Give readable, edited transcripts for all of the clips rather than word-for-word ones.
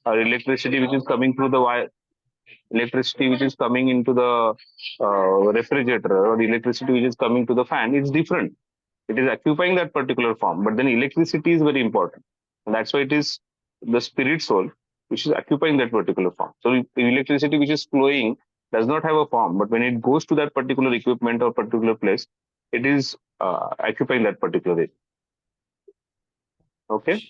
or electricity which is coming through the wire, electricity which is coming into the refrigerator, or electricity which is coming to the fan, is different. It is occupying that particular form, but then electricity is very important. And that's why it is the spirit soul which is occupying that particular form. So electricity which is flowing does not have a form, but when it goes to that particular equipment or particular place, it is occupying that particular area. Okay.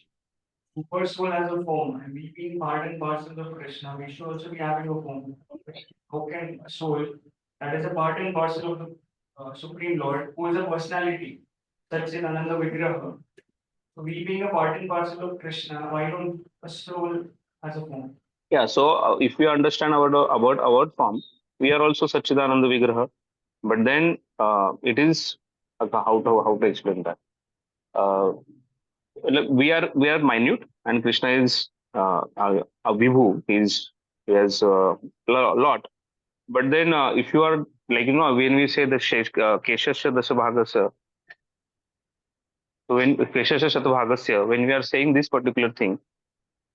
Super soul has a form, and we being part and parcel of Krishna, we should also be having a form. How can a soul that is a part and parcel of the Supreme Lord, who is a personality, such in Ananda Vigraha? So we being a part and parcel of Krishna, why don't a soul has a form? Yeah. So if we understand about our form, we are also Sachidananda Vigraha. But then it is how to explain that. Look, we are minute, and Krishna is a Vibhu. He has a lot. But then if you are like when we say the Keshasya Dasabhagasya, so when Keshasya Shatabhagasya, when we are saying this particular thing,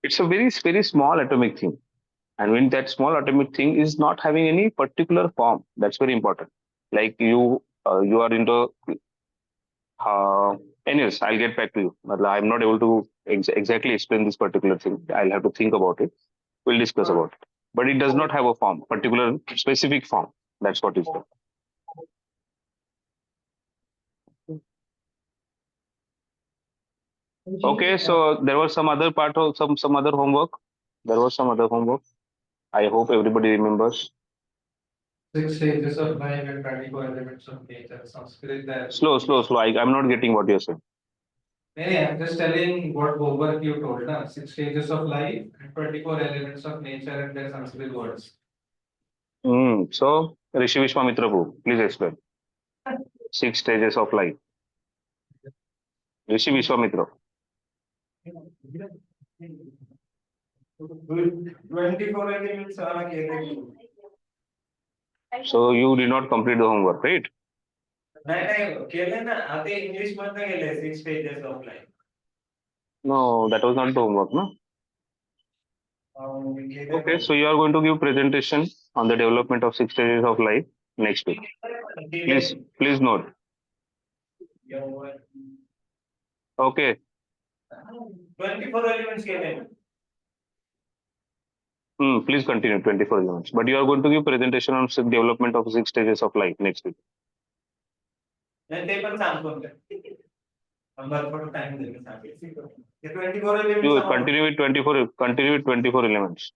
it's a very small atomic thing. And when that small atomic thing is not having any particular form, that's very important. Like you are into anyways, I'll get back to you. I'm not able to exactly explain this particular thing. I'll have to think about it. We'll discuss about it. But it does not have a form, particular specific form. That's what is there. Okay, so there was some other part of some other homework. There was some other homework. I hope everybody remembers. 6 stages of life and 24 elements of nature. Sanskrit there. Slow. I'm not getting what you're saying. Yeah, I'm just telling what homework you told us. 6 stages of life and 24 elements of nature and their Sanskrit words. So, Rishi Vishwamitra, please explain. 6 stages of life. Rishi Vishwamitra. 24 elements are again. So you did not complete the homework, right? नाही केले ना आता English मधनं गेले 6 stages of life. No, that was not the homework, no? Okay, so you are going to give presentation on the development of 6 stages of life next week. Please note. Okay. 24 elements केले. Please continue 24 elements. But you are going to give presentation on development of 6 stages of life next week. ते पण सांगतो. time देईल सांगेल. 24 elements. You continue with 24 elements.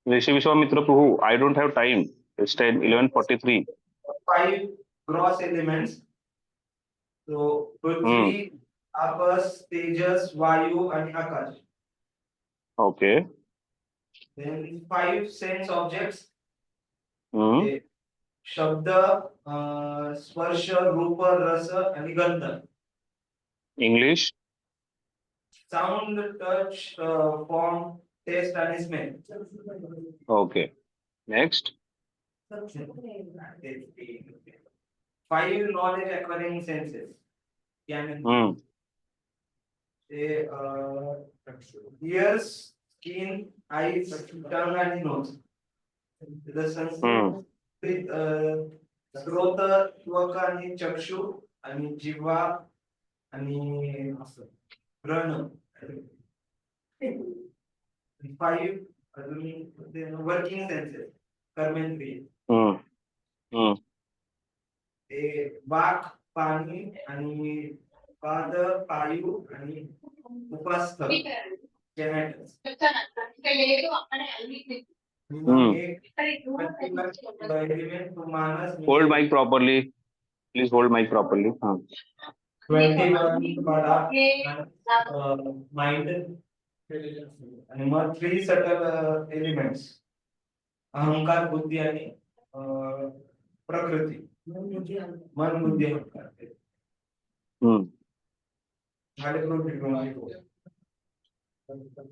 Rishi Vishwamitra Prabhu, I don't have time. It's 11:43. 5 gross elements. So Prithvi, Apas, Tejas, Vayu, and Akash. Okay. Then 5 sense objects. Mm. Shabda, Sparsha, Rupa, Rasa, and Gandha. English. Sound, touch, form, taste, and smell. Okay. Next. 5 knowledge acquiring senses. Ears, skin, eyes, tongue, and nose. The senses. स्रोत त्वक आणि चक्षु आणि जिव्हा आणि ग्रहण 5 अजून working census कर्मेंद्रिय वाक पाणी आणि पाद पायू आणि उपस्थ genitals. Hold mic properly. Please hold mic properly. 21 mind and mug 3 subtle elements अहंकार बुद्धी आणि प्रकृती मन बुद्धी अहंकार.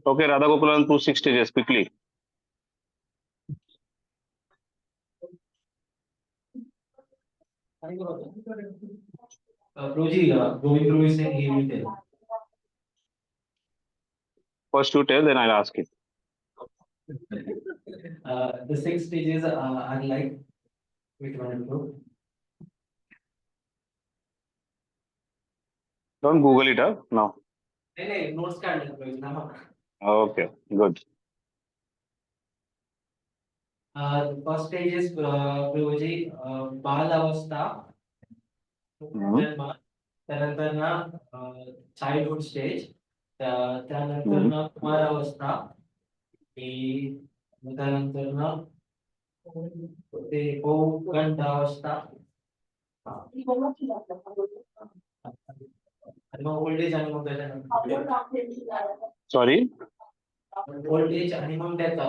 Okay, Radha Gokulan, 6 stages quickly. Proji, going through is saying he will tell. First you tell, then I'll ask it. The 6 stages are like which one to Don't Google it up now. notes card. Okay, good. The first stage is Prabhuji, बाल अवस्था Mhm. जन्म त्यानंतर ना childhood stage त्यानंतर Mhm. ना कुमार अवस्था ही त्यानंतर ना ते पौगंड अवस्था आणि मग ओल्ड एज आणि मग त्याच्यानंतर Sorry, ओल्ड एज आणि मग त्याचा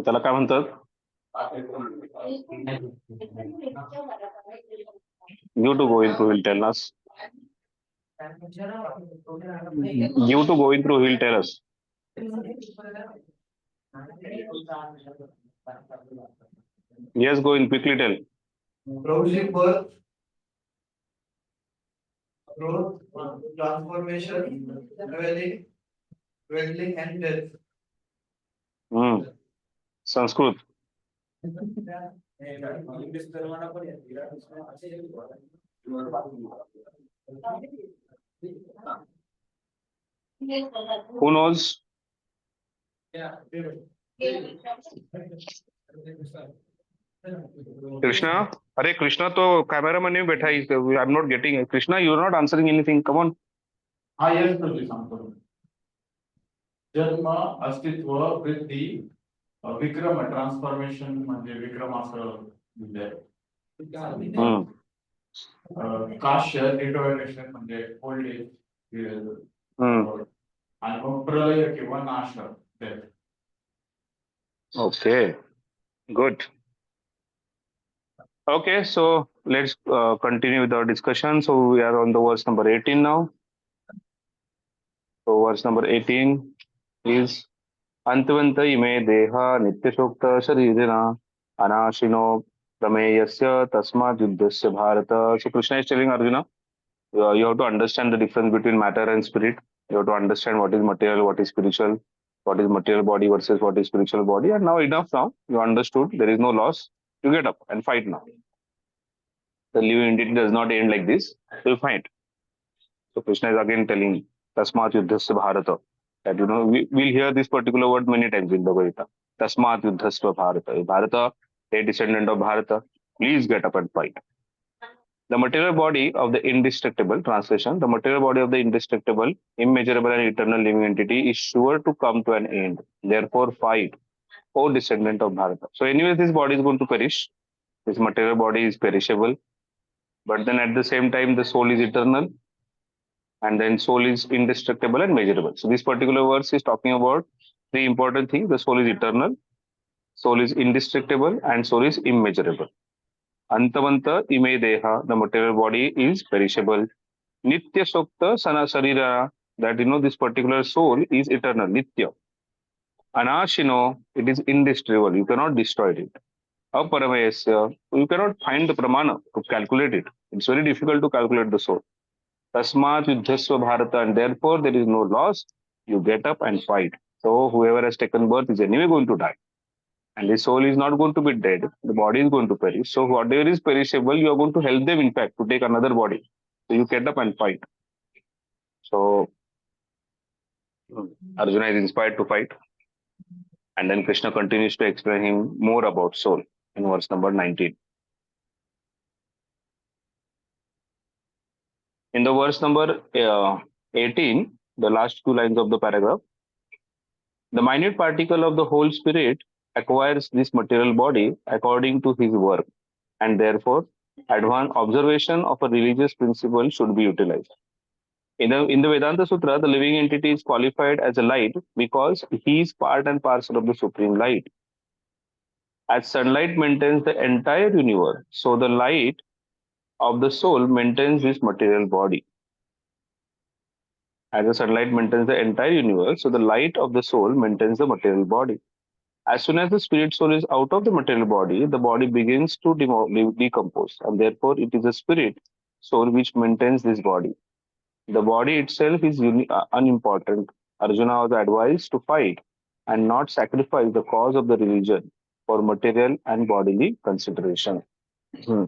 त्याला काय म्हणतात? You to go in through, he'll tell us. You to go in through, he'll tell us. Yes, go in, quickly tell. Prolific birth, growth, transformation, dwelling and death. Hmm. Sanskrit. Who knows? Krishna? Hare Krishna to cameraman में बैठा है. I'm not getting it. Krishna, you're not answering anything. Come on. हा yes म्हणजे सांगतो जन्म अस्तित्व वृद्धी Vikram transformation म्हणजे विक्रम असं म्हणजे Hmm. काश्य डिटोरेशन म्हणजे ओल्ड एज Hmm. आणि मग प्रलय किंवा नाश death. Okay. Good. Okay, so let's continue with our discussion. So we are on the verse number 18 now. So verse number 18 is Antavanta ime deha nityashokta sharirina anashino prameyasya tasmat yuddhasya bharata. So Krishna is telling Arjuna, you have to understand the difference between matter and spirit. You have to understand what is material, what is spiritual, what is material body versus what is spiritual body. And now enough now, you understood there is no loss. You get up and fight now. The living entity does not end like this. So you fight. So Krishna is again telling Tasmat Yuddhasya Bharata. That we'll hear this particular word many times in Bhagavad Gita. Tasmat Yuddhasya Bharata. Bharata, a descendant of Bharata, please get up and fight. The material body of the indestructible, translation, the material body of the indestructible, immeasurable and eternal living entity is sure to come to an end. Therefore, fight, O descendant of Bharata. So anyways, this body is going to perish. This material body is perishable. But then at the same time, the soul is eternal. And then soul is indestructible and measurable. So this particular verse is talking about three important things. The soul is eternal, soul is indestructible, and soul is immeasurable. Antavanta ime deha, the material body is perishable. Nitya sokta sana sarira, that this particular soul is eternal, nitya. Anashino, it is indestructible, you cannot destroy it. Aparamayasya, you cannot find the pramana to calculate it. It's very difficult to calculate the soul. Tasmat Yuddhasva Bharata, and therefore there is no loss. You get up and fight. So whoever has taken birth is anyway going to die. And the soul is not going to be dead. The body is going to perish. So whatever is perishable, you are going to help them, in fact, to take another body. So you get up and fight. So Arjuna is inspired to fight. And then Krishna continues to explain him more about soul in verse number 19. In the verse number 18, the last two lines of the paragraph, the minute particle of the whole spirit acquires this material body according to his work, and therefore, advanced observation of a religious principle should be utilized. In the Vedanta Sutra, the living entity is qualified as a light because he is part and parcel of the supreme light. As sunlight maintains the entire universe, so the light of the soul maintains this material body. As the sunlight maintains the entire universe, so the light of the soul maintains the material body. As soon as the spirit soul is out of the body begins to decompose, and therefore it is the spirit soul which maintains this body. The body itself is unimportant. Arjuna was advised to fight and not sacrifice the cause of the religion for material and bodily consideration. Hmm.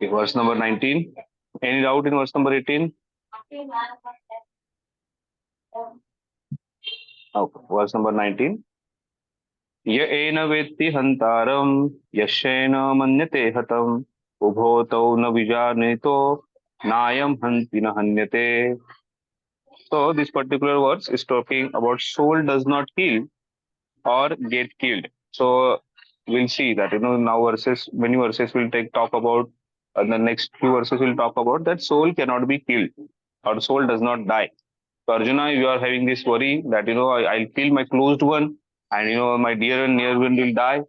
Okay, verse number 19. Any doubt in verse number 18? Okay, verse number 19. य N वेत्ति हन्तारं यशेन मन्यते हतम् उभौ तौ न विजानीतो नायं हन्ति न हन्यते. So this particular verse is talking about soul does not kill or get killed. So we'll see that now verses many verses will take talk about the next few verses will talk about that soul cannot be killed or soul does not die. So Arjuna, you are having this worry that I'll kill my closed one and my dear and near one will die,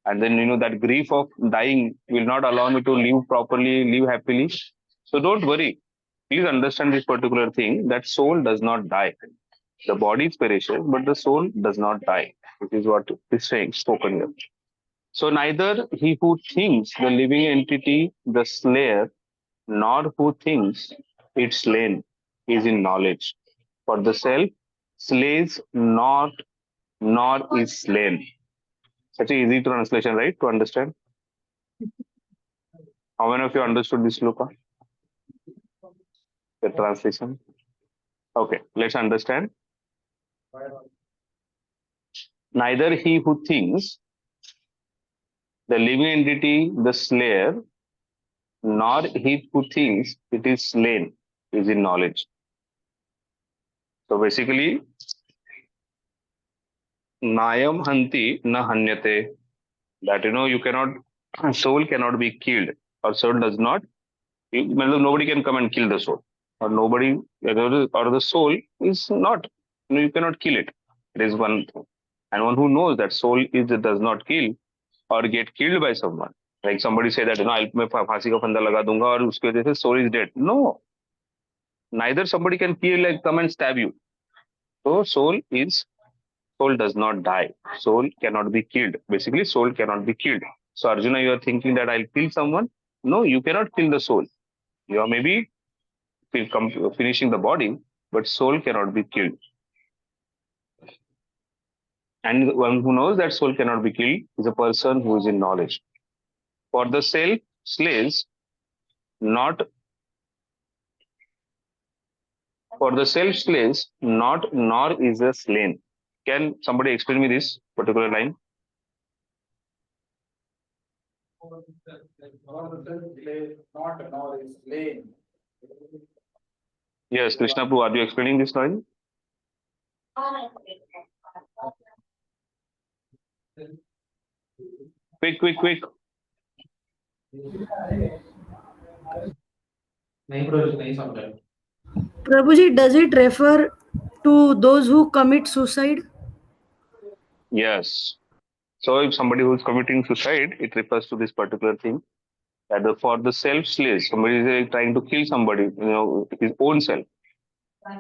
and then that grief of dying will not allow me to live properly, live happily. So don't worry. Please understand this particular thing that soul does not die. The body is perishes, but the soul does not die. Which is what is saying spoken here. So neither he who thinks the living entity the slayer, nor who thinks it slain, is in knowledge. For the self slays not, nor is slain. Such an easy translation, right? To understand. How many of you understood this, Luca? The translation. Okay, let's understand. Neither he who thinks the living entity the slayer, nor he who thinks it is slain, is in knowledge. So basically, Nayam Hanti na Hanyate, that you cannot, soul cannot be killed, or soul does not, nobody can come and kill the soul, or nobody, or the soul is not, you cannot kill it. It is one thing. And one who knows that soul does not kill or get killed by someone. Like somebody say that I'll मैं फांसी का फंदा लगा दूंगा और उसकी वजह से soul is dead. No, neither somebody can kill like come and stab you. So soul does not die. Soul cannot be killed. Basically, soul cannot be killed. So Arjuna, you are thinking that I'll kill someone. No, you cannot kill the soul. You are maybe finishing the body, but soul cannot be killed. And one who knows that soul cannot be killed is a person who is in knowledge. For the self slays not for the self slays not nor is a slain. Can somebody explain me this particular line? Not nor is slain. Yes, Krishna Prabhu, are you explaining this line? Quick, quick, quick. नहीं समझा. Prabhuji, does it refer to those who commit suicide? Yes. So if somebody who is committing suicide, it refers to this particular thing. That for the self slays, somebody is trying to kill somebody, his own self.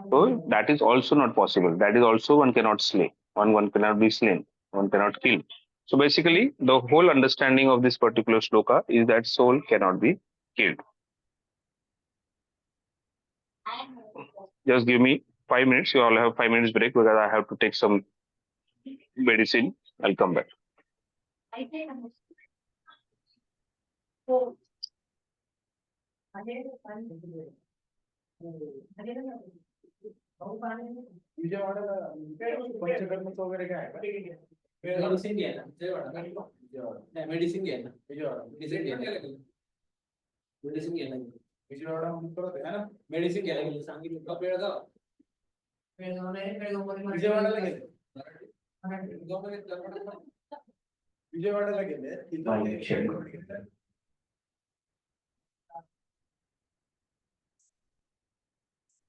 So that is also not possible. That is also one cannot slay. One cannot be slain. One cannot kill. So basically, the whole understanding of this particular shloka is that soul cannot be killed. Just give me 5 minutes. You all have 5 minutes break because I have to take some medicine. I'll come back. विजयवाडाला पंचकर्मचं वगैरे काय आहे का? Medicine घ्यायला विजयवाडा नाही medicine घ्यायला Vijayawada medicine घ्यायला medicine घ्यायला विजयवाडा म्हणून परत आहे ना. मेडिसिन घ्यायला गेलं सांगितलं का बेळगाव विजयवाडाला गेले. विजयवाडाला गेले तिथं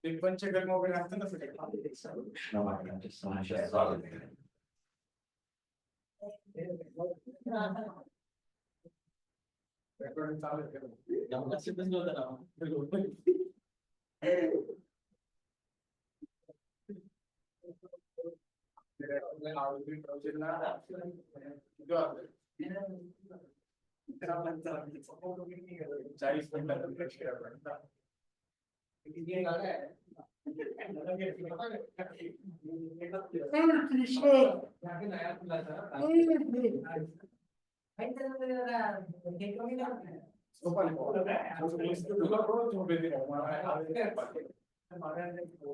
ते पंचकर्म वगैरे असतं ना 40 मिनिटात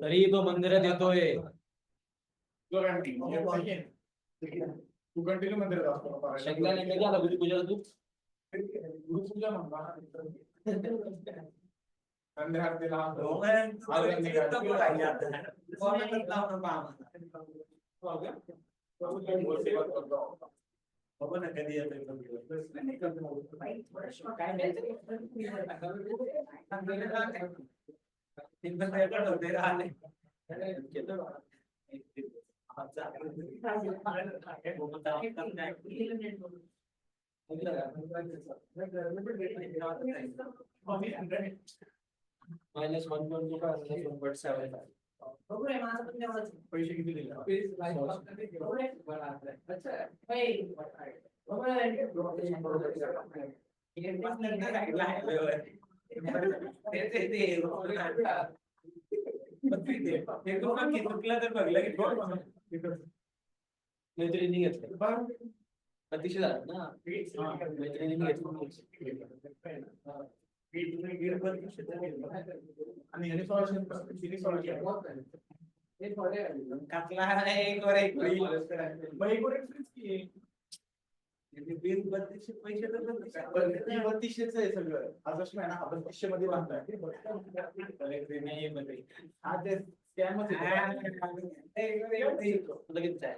तरी तो मंदिरात येतोय. तू कंटिन्यू मंदिरात असतो शंकराने कधी आला गुरुपूजाला तू? गुरुपूजा म्हणता संध्याकाळला -1.2 पैसे किती दिले मैत्रिणी घेतलं अतिशय झालं ना. मैत्रिणीने घेतलं आणि पैसे तर 3200 आहे सगळं आज असं आहे ना आपण 3200 मध्ये बांधताय हा ते स्कॅमच लगेच आहे.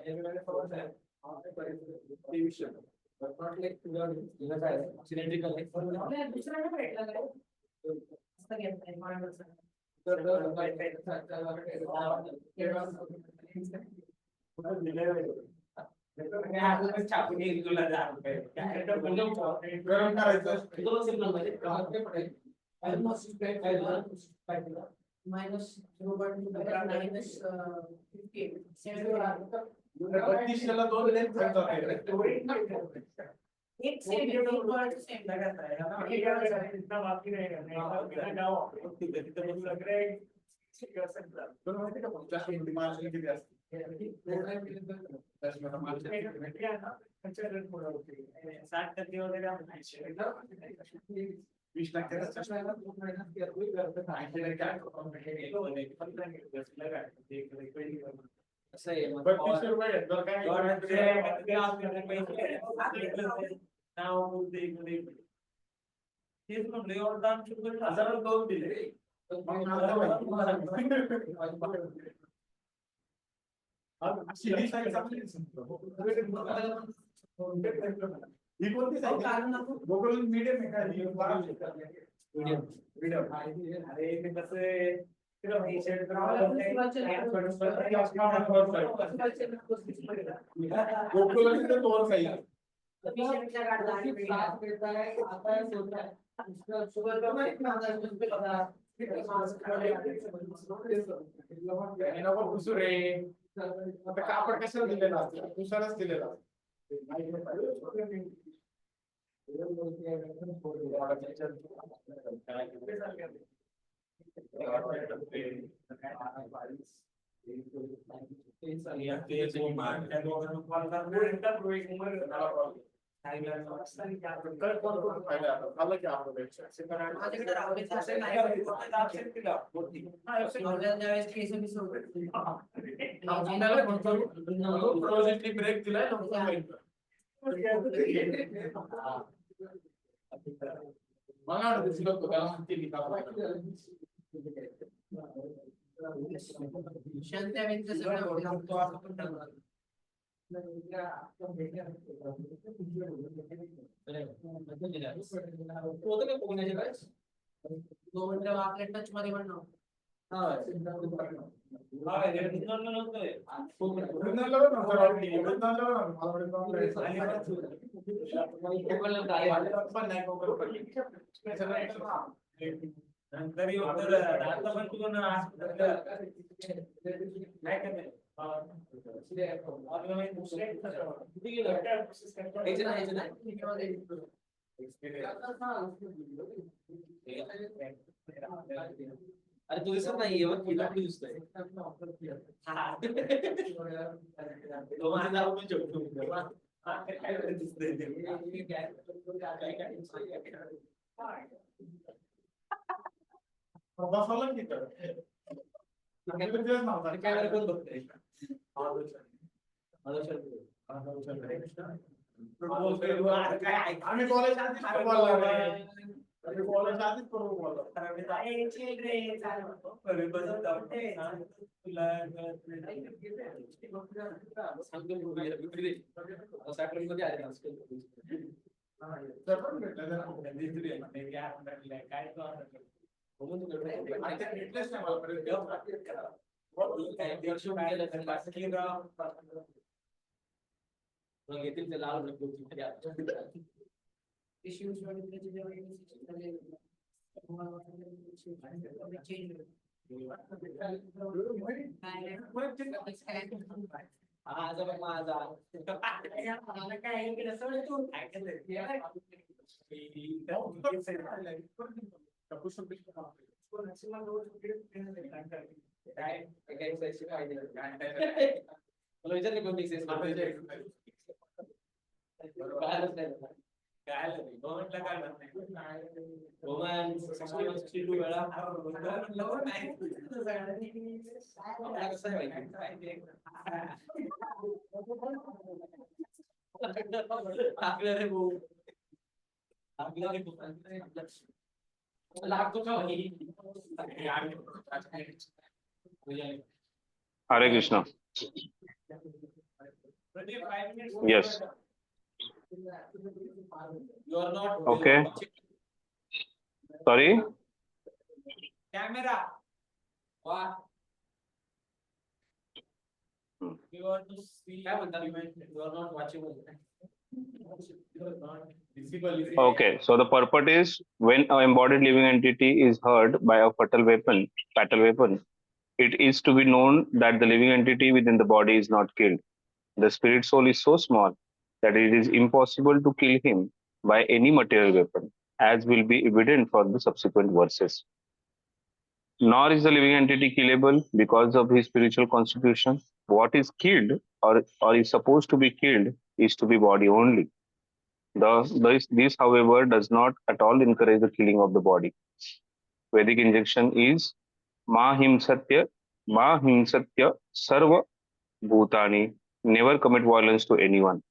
सिलेंड्रिकल छापून येईल तुला गरम करायचं -0.50 ला 2 लेन एक सेम इतना बाकी रहेगा नहीं जाओ लग रहा है माहिती का मार्जिन किती असते 60% वगैरे 20% असं आहे. 3200 रुपये आहेत तर काय तेच म्हणलं एवढं दाम शुल्क 1002 दिले. ही कोणती गोकुल मीडियम आहे का मीडियम अरे ते कसं आहे गोकुल दोन साईज रे आता कापड कशाला दिलेला दुसराच दिलेला ब्रेक दिलाय मला टच मध्ये पण नंतर आता पण तू अरे तू दिसत नाही एवढं किलो दिसतोय तो माझा नाव पण जोडतो काय दिसतंय बसवलं की तर. कॅमेरा कोण बघतोय आम्ही कॉलेज आधीच बोलला. आम्ही कॉलेज आधीच करून बोलला. घेतील ते लाल माझा माझा मला विचारले कोण exercise Hare Krishna. Yes. You are not Okay. Sorry. camera. What? You are to see. You are not watchable. You are not visible. Okay. So the purport is when an embodied living entity is hurt by a fatal weapon, it is to be known that the living entity within the body is not killed. The spirit soul is so small that it is impossible to kill him by any material weapon, as will be evident for the subsequent verses. Nor is the living entity killable because of his spiritual constitution. What is killed or is supposed to be killed is to be body only. This, however, does not at all encourage the killing of the body. Vedic injunction is Ma himsatya, sarva bhutani. Never commit violence to anyone.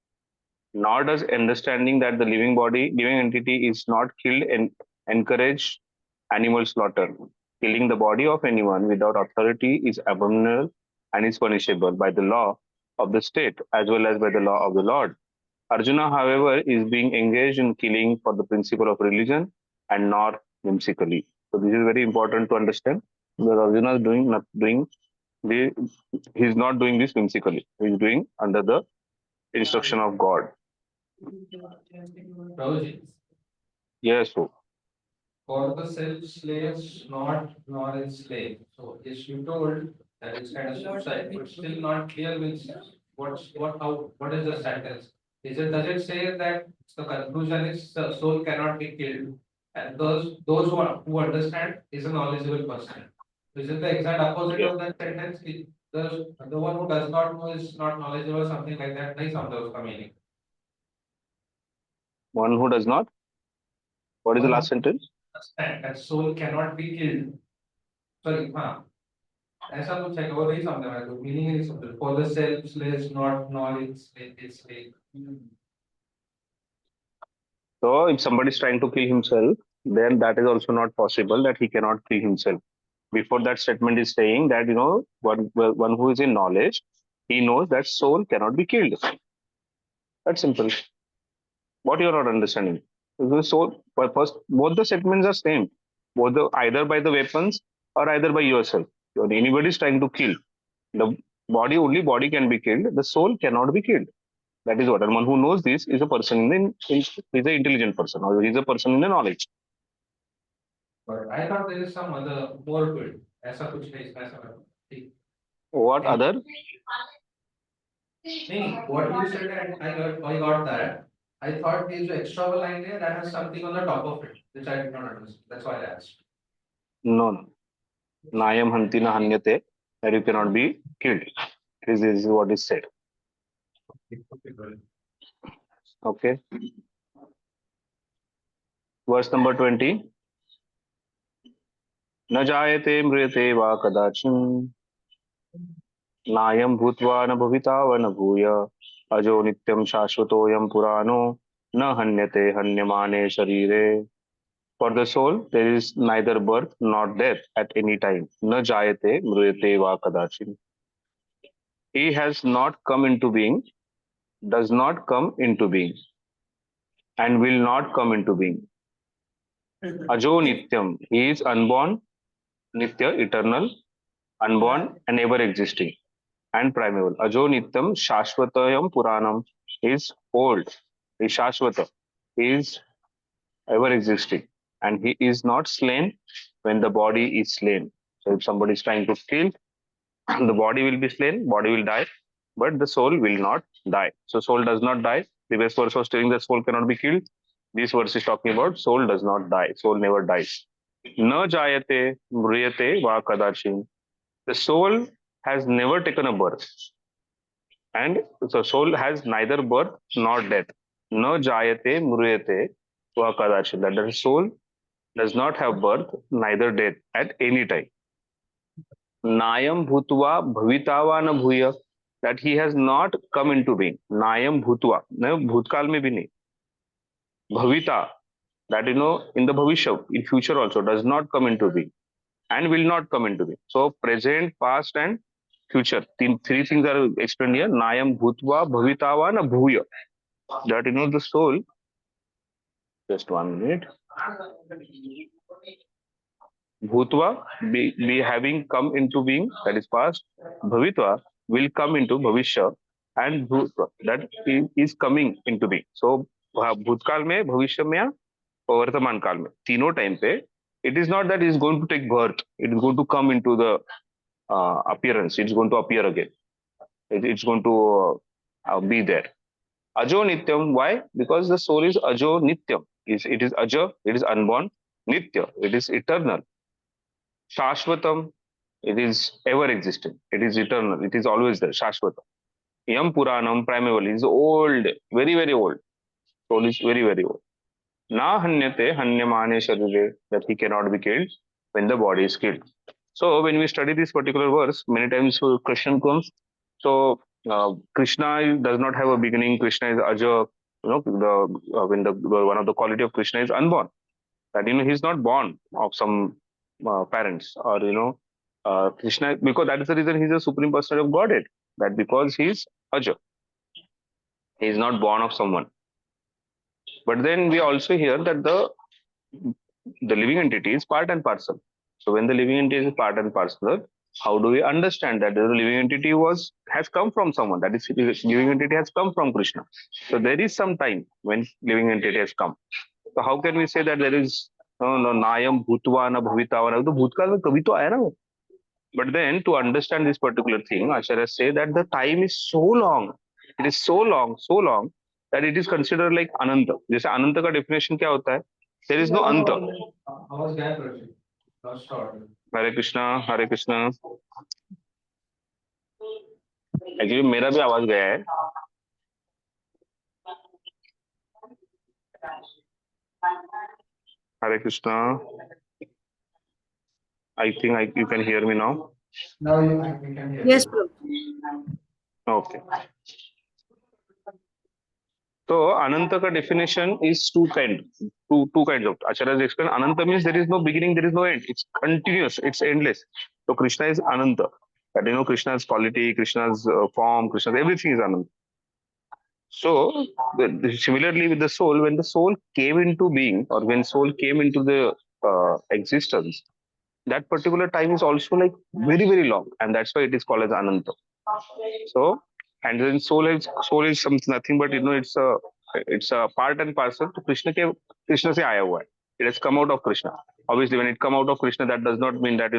Nor does understanding that the living entity is not killed and encourage animal slaughter. Killing the body of anyone without authority is abominable and is punishable by the law of the state as well as by the law of the Lord. Arjuna, however, is being engaged in killing for the principle of religion and not whimsically. So this is very important to understand. Because Arjuna is he is not doing this whimsically. He is doing under the instruction of God. Prabhuji, Yes, so for the self slaves not nor enslaved. So yes, you told that it's kind of suicide, but still not clear means what is the sentence? Does it say that the conclusion is the soul cannot be killed, and those who understand is a knowledgeable person? Is it the exact opposite yeah. of that sentence? The one who does not know is not knowledgeable, something like that. नहीं समझा उसका meaning. One who does not. What is the last sentence? Understand that soul cannot be killed. Sorry, हाँ. ऐसा कुछ है वो नहीं समझा मैं तो मीनिंग नहीं समझा for the selfless not knowledge it's like So if somebody is trying to kill himself, then that is also not possible that he cannot kill himself. Before that statement is saying that one who is in knowledge, he knows that soul cannot be killed. That's simple. What you are not understanding? The soul, first, both the statements are same. Either by the weapons or either by yourself. If anybody is trying to kill the only body can be killed. The soul cannot be killed. That is what. And one who knows this is a person is an intelligent person, or he is a person in the knowledge. but I thought there is some other more to it. ऐसा कुछ नहीं इसमें ऐसा नहीं. What other? What you said I got that. I thought the extra line there that has something on the top of it, which I did not understand. That's why I asked. No. Nayam hantina hanyate, that you cannot be killed. This is what is said. Okay. Verse number 20. न जायते म्रियते वा कदाचिन नायं भूत्वा न भविता व न भूय अजो नित्यं शाश्वतोऽयं पुराणो न हन्यते हन्यमाने शरीरे. For the soul, there is neither birth nor death at any time. न जायते म्रियते वा कदाचिन. He has not come into being, does not come into being, and will not come into being. Ajo Nityam, he is unborn, Nitya, eternal, unborn and ever existing, and primeval. Ajo Nityam Shashvatayam Puranam, he is old, he is Shashvata, he is ever existing, and he is not slain when the body is slain. So if somebody is trying to kill, the body will be slain, body will die, but the soul will not die. So soul does not die. Previous verse was telling the soul cannot be killed. This verse is talking about soul does not die. Soul never dies. Na jayate mriyate va kadachin. The soul has never taken a birth. And so soul has neither birth nor death. Na jayate mriyate va kadachin. That the soul does not have birth, neither death at any time. Nayam bhutva bhavitava na bhuya, that he has not come into being. Nayam bhutva, no bhutkal mein bhi nahi. Bhavita, that in the bhavishya, in future also does not come into being and will not come into being. So present, past and future, three things are explained here. Nayam bhutva bhavitava na bhuya, that the soul. Just 1 minute. Bhutva, be having come into being, that is past. Bhavitva will come into bhavishya, and bhutva, that is coming into being. So भूतकाल में, भविष्य में या वर्तमान काल में, तीनों time पे it is not that it is going to take birth, it is going to come into the appearance, it's going to appear again, it's going to be there. Ajo nityam, why? Because the soul is ajo nityam, it is aja, it is unborn, nitya, it is eternal, shashvatam, it is ever existing, it is eternal, it is always there, shashvatam. Yam puranam, primeval, is old, very very old. Soul is very very old. Na hanyate hanyamane sharire, that he cannot be killed when the body is killed. So when we study this particular verse, many times question comes. So Krishna does not have a beginning. Krishna is aja. When the one of the quality of Krishna is unborn. That he's not born of some parents, or Krishna, because that is the reason he's a supreme personality of Godhead. That because he's aja, he is not born of someone. But then we also hear that the living entity is part and parcel. So when the living entity is part and parcel, how do we understand that the living entity has come from someone? That is, living entity has come from Krishna. So there is some time when living entity has come. So how can we say that there is no Nayam Bhutva na Bhavitava? To Bhutkal mein kabhi to aaya na wo. But then to understand this particular thing, Acharyas say that the time is so long. It is so long that it is considered like Ananta. जैसे Ananta का definition क्या होता है? There is no Anta. आवाज गायब कर दी. Lost order. हरे कृष्णा, हरे Krishna. Actually मेरा भी आवाज गया है. हरे Krishna. I think you can hear me now. Now you can hear. Yes, Prabhu. Okay. So Ananta ka definition is two kinds of. Acharyas explain Ananta means there is no beginning, there is no end. It's continuous, it's endless. So Krishna is Ananta. That Krishna's quality, Krishna's form, Krishna's everything is Ananta. So similarly with the soul, when the soul came into being, or when soul came into the existence, that particular time is also like very very long, and that's why it is called as Ananta. So, and then soul is something nothing but it's a part and parcel to Krishna se aaya hua hai. It has come out of Krishna. Obviously, when it come out of Krishna, that does not mean that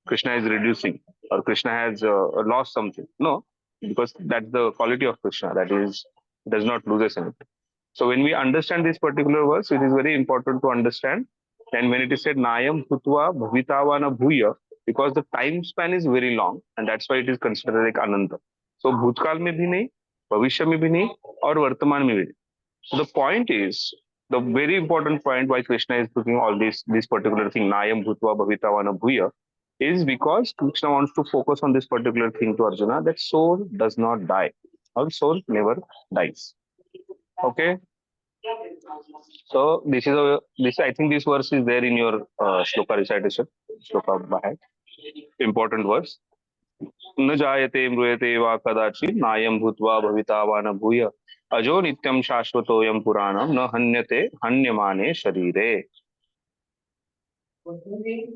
Krishna is reducing or Krishna has lost something. No, because that's the quality of Krishna. That is does not lose anything. So when we understand this particular verse, it is very important to understand. And when it is said Nayam Bhutva Bhavitavana Bhuya, because the time span is very long, and that's why it is considered like Ananta. So Bhutkal mein bhi nahi, Bhavishya mein bhi nahi, or Vartaman mein bhi nahi. So the point is, the very important point why Krishna is putting all this particular thing, Nayam Bhutva Bhavitavana Bhuya, is because Krishna wants to focus on this particular thing to Arjuna, that soul does not die. Our soul never dies. Okay. So this I think this verse is there in your shloka recitation, shloka bahai. Important verse. न जायते म्रियते वा कदाचित् नायं भूत्वा भविता वा न भूय अजो नित्यं शाश्वतोऽयं पुराणं न हन्यते हन्यमाने शरीरे.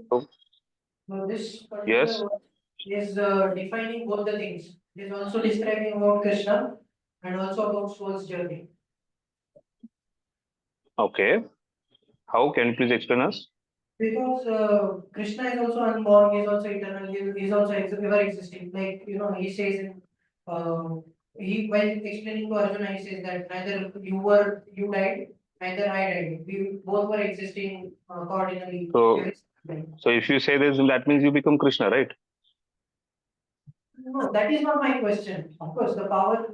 So, So this yes. particular one is defining both the things. It is also describing about Krishna and also about soul's journey. Okay. How can you please explain us? Because Krishna is also unborn, he is also eternal, he is also ever existing. Like he says in he while explaining to Arjuna, he says that neither you died, neither I died. We both were existing coordinately. So if you say this, that means you become Krishna, right? No, that is not my question. Of course, the power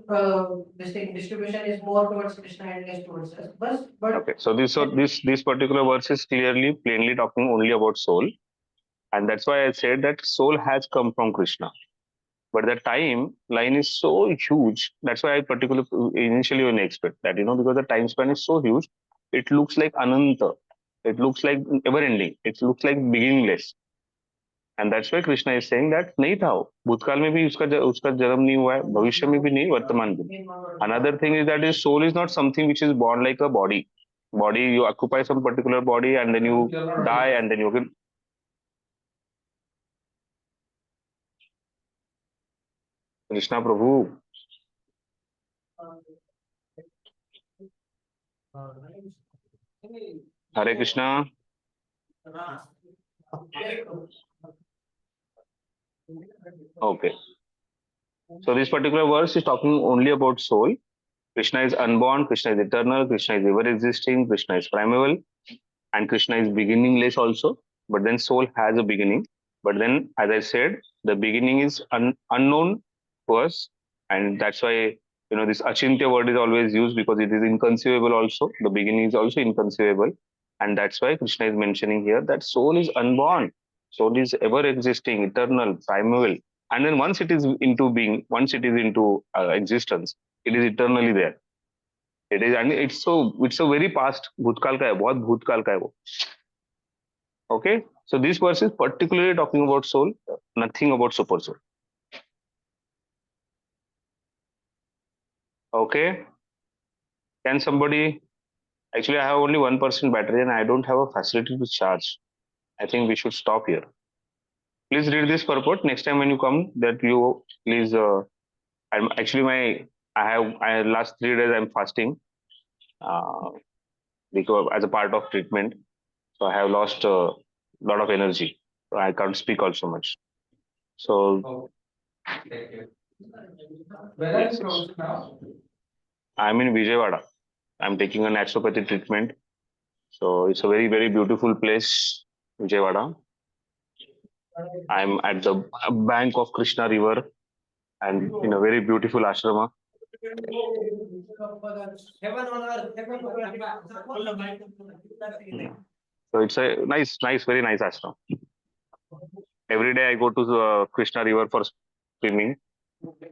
this thing distribution is more towards Krishna and less towards us. But Okay. So this particular verse is clearly, plainly talking only about soul, and that's why I said that soul has come from Krishna. But the time line is so huge. That's why I particularly initially when I expect that, because the time span is so huge, it looks like ananta. It looks like ever ending. It looks like beginningless. And that's why Krishna is saying that नहीं था वो भूतकाल में भी उसका जन्म नहीं हुआ है भविष्य में भी नहीं वर्तमान में भी. Another thing is that his soul is not something which is born like a body. You occupy some particular body and then you die and then you can. Krishna Prabhu. Hare Krishna. Okay. So this particular verse is talking only about soul. Krishna is unborn, Krishna is eternal, Krishna is ever existing, Krishna is primeval, and Krishna is beginningless also. But then soul has a beginning. But then, as I said, the beginning is unknown to us, and that's why this achintya word is always used because it is inconceivable also. The beginning is also inconceivable, and that's why Krishna is mentioning here that soul is unborn, soul is ever existing, eternal, primeval, and then once it is into being, once it is into existence, it is eternally there. It is, and it's a very past bhutkal ka hai, bahut bhutkal ka hai wo. Okay, so this verse is particularly talking about soul, nothing about super soul. Okay, can somebody? Actually, I have only 1% battery and I don't have a facility to charge. I think we should stop here. Please read this purport next time when you come. That you please. I'm actually I last 3 days I'm fasting because as a part of treatment, so I have lost a lot of energy. So I can't speak also much. So Thank you. Where are you yes, from now? I'm in Vijayawada. I'm taking a naturopathy treatment. So it's a very, very beautiful place, Vijayawada. I'm at the bank of Krishna River and in a very beautiful ashrama. So it's a nice, very nice ashram. Every day I go to the Krishna River for swimming. Okay.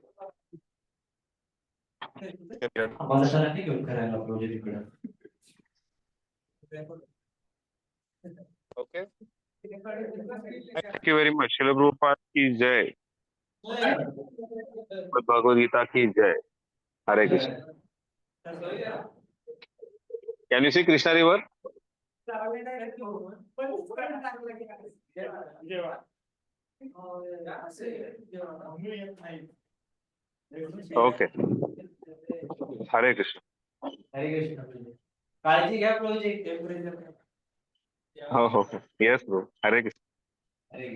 Thank you very much. Srila Prabhupada ki jai. Bhagavad Gita ki jai. Hare Krishna. Can you see Krishna River? Okay. Hare Krishna. काळजी घ्या Prabhuji temperature Oh, okay. Yes, bro. Hare Krishna. अरे